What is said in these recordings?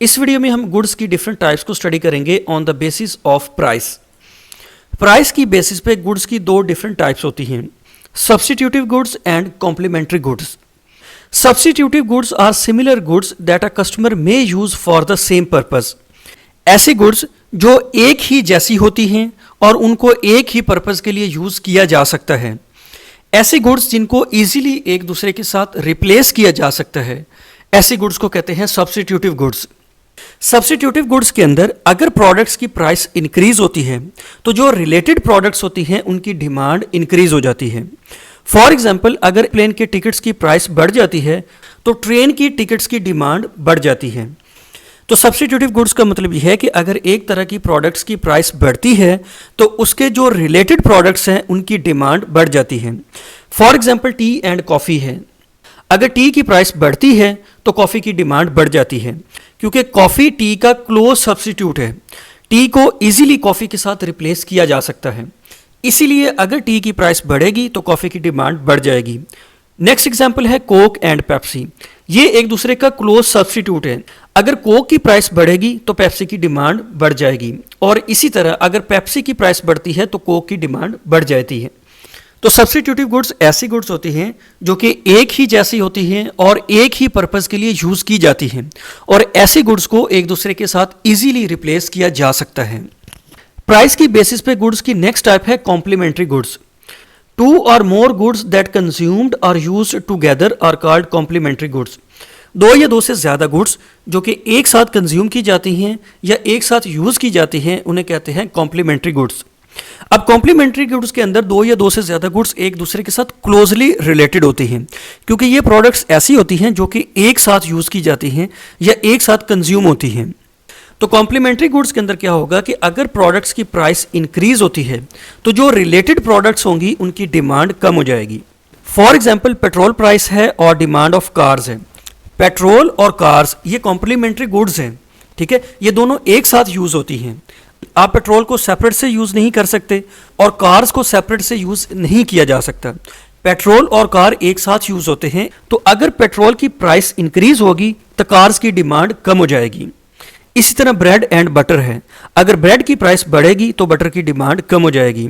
इस वीडियो में हम गुड्स की डिफरेंट टाइप्स को स्टडी करेंगे on the basis of price. Price की बेसिस पे गुड्स की दो डिफरेंट टाइप्स होती हैं, substitutive goods and complementary goods. Substitutive goods are similar goods that a customer may use for the same purpose. ऐसे goods जो एक ही जैसी होती हैं और उनको एक ही पर्पस के लिए यूज किया जा सकता है। ऐसे गुड्स जिनको इजीली एक दूसरे के साथ रिप्लेस किया जा सकता है, ऐसे गुड्स को कहते हैं सब्स्टिट्यूटिव गुड्स। सब्स्टिट्यूटिव गुड्स के अंदर अगर प्रोडक्ट्स की प्राइस इंक्रीज होती है तो जो रिलेटेड प्रोडक्ट्स होती हैं उनकी डिमांड इंक्रीज हो जाती है। फॉर एग्जांपल, अगर प्लेन के टिकट्स की प्राइस बढ़ जाती है तो ट्रेन की टिकट्स की डिमांड बढ़ जाती है। तो सब्स्टिट्यूटिव गुड्स का मतलब यह है कि अगर एक तरह की प्रोडक्ट्स की प्राइस बढ़ती है तो उसके जो रिलेटेड प्रोडक्ट्स हैं उनकी डिमांड बढ़ जाती है। For example, T and coffee है। अगर टी की प्राइस बढ़ती है तो कॉफ़ी की डिमांड बढ़ जाती है, क्योंकि कॉफ़ी टी का क्लोज सब्स्टिट्यूट है। टी को इजीली कॉफ़ी के साथ रिप्लेस किया जा सकता है, इसीलिए अगर टी की प्राइस बढ़ेगी तो कॉफ़ी की डिमांड बढ़ जाएगी। नेक्स्ट एग्जांपल है कोक एंड पेप्सी। ये एक दूसरे का क्लोज सब्स्टिट्यूट है। अगर कोक की प्राइस बढ़ेगी तो पेप्सी की डिमांड बढ़ जाएगी, और इसी तरह अगर पेप्सी की प्राइस बढ़ती है तो कोक की डिमांड बढ़ जाती है। तो सब्स्टिट्यूटिव गुड्स ऐसी गुड्स होती हैं जो कि एक ही जैसी होती हैं और एक ही पर्पस के लिए यूज की जाती हैं, और ऐसे गुड्स को एक दूसरे के साथ इजीली रिप्लेस किया जा सकता है। प्राइस की बेसिस पे गुड्स की नेक्स्ट टाइप है complementary goods. Two or more goods that consumed or used together are called complementary goods. दो या दो से ज़्यादा गुड्स जो कि एक साथ कंज्यूम की जाती हैं या एक साथ यूज़ की जाती हैं उन्हें कहते हैं कॉम्प्लीमेंट्री गुड्स। अब कॉम्प्लीमेंट्री गुड्स के अंदर दो या दो से ज़्यादा गुड्स एक दूसरे के साथ क्लोजली रिलेटेड होती हैं, क्योंकि ये प्रोडक्ट्स ऐसी होती हैं जो कि एक साथ यूज़ की जाती हैं या एक साथ कंज्यूम होती हैं। तो कॉम्प्लीमेंट्री गुड्स के अंदर क्या होगा कि अगर प्रोडक्ट्स की प्राइस इंक्रीज होती है तो जो रिलेटेड प्रोडक्ट्स होंगी उनकी डिमांड कम हो जाएगी। फॉर एग्जाम्पल, पेट्रोल प्राइस है और डिमांड ऑफ कार्स है। पेट्रोल और कार्स ये कॉम्प्लीमेंट्री गुड्स हैं, ठीक है। ये दोनों एक साथ यूज़ होती हैं। आप पेट्रोल को सेपरेट से यूज़ नहीं कर सकते और कार्स को सेपरेट से यूज़ नहीं किया जा सकता। पेट्रोल और कार एक साथ यूज़ होते हैं, तो अगर पेट्रोल की प्राइस इंक्रीज होगी तो कार्स की डिमांड कम हो जाएगी। इसी तरह ब्रेड एंड बटर है। अगर ब्रेड की प्राइस बढ़ेगी तो बटर की डिमांड कम हो जाएगी।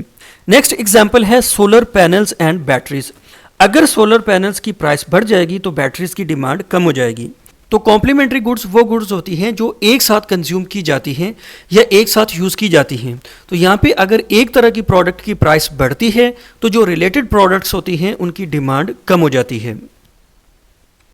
नेक्स्ट एग्जाम्पल है सोलर पैनल्स एंड बैटरीज। अगर सोलर पैनल्स की प्राइस बढ़ जाएगी तो बैटरीज की डिमांड कम हो जाएगी। तो कॉम्प्लीमेंट्री गुड्स वो गुड्स होती हैं जो एक साथ कंज्यूम की जाती हैं या एक साथ यूज़ की जाती हैं। तो यहाँ पे अगर एक तरह की प्रोडक्ट की प्राइस बढ़ती है तो जो रिलेटेड प्रोडक्ट्स होती हैं उनकी डिमांड कम हो जाती है।